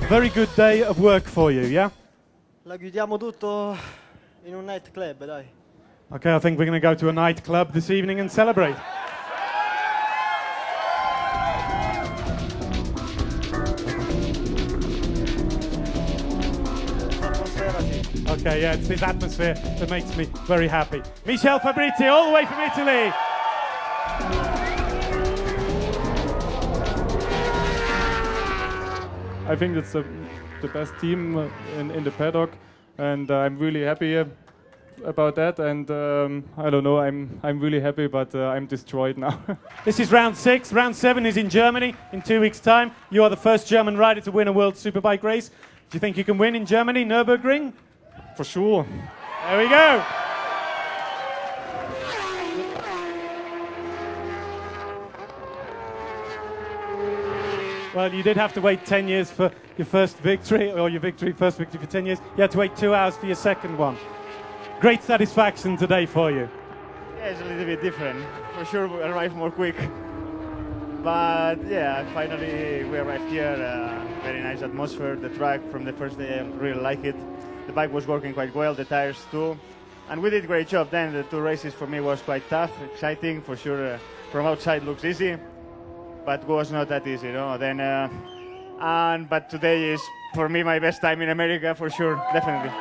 very good day of work for you, yeah? La chiudiamo tutto in un nightclub, dai. Okay, I think we're going to go to a nightclub this evening and celebrate. Okay, yeah, it's his atmosphere that makes me very happy. Michel Fabrizi, all the way from Italy. I think it's the best team in the paddock, and I'm really happy about that. And I don't know, I'm really happy, but I'm destroyed now. This is round 6. Round 7 is in Germany in 2 weeks' time. You are the first German rider to win a World Superbike race. Do you think you can win in Germany, Nürburgring? For sure. There we go. Well, you did have to wait 10 years for your first victory, or your first victory for 10 years. You had to wait 2 hours for your second one. Great satisfaction today for you. Yeah, it's a little bit different. For sure, we arrived more quick. But yeah, finally we arrived here. Very nice atmosphere. The track from the first day, I really like it. The bike was working quite well, the tires too. And we did a great job then. The 2 races for me was quite tough, exciting. For sure, from outside looks easy. But was not that easy, you know. Then, but today is for me my best time in America for sure, definitely.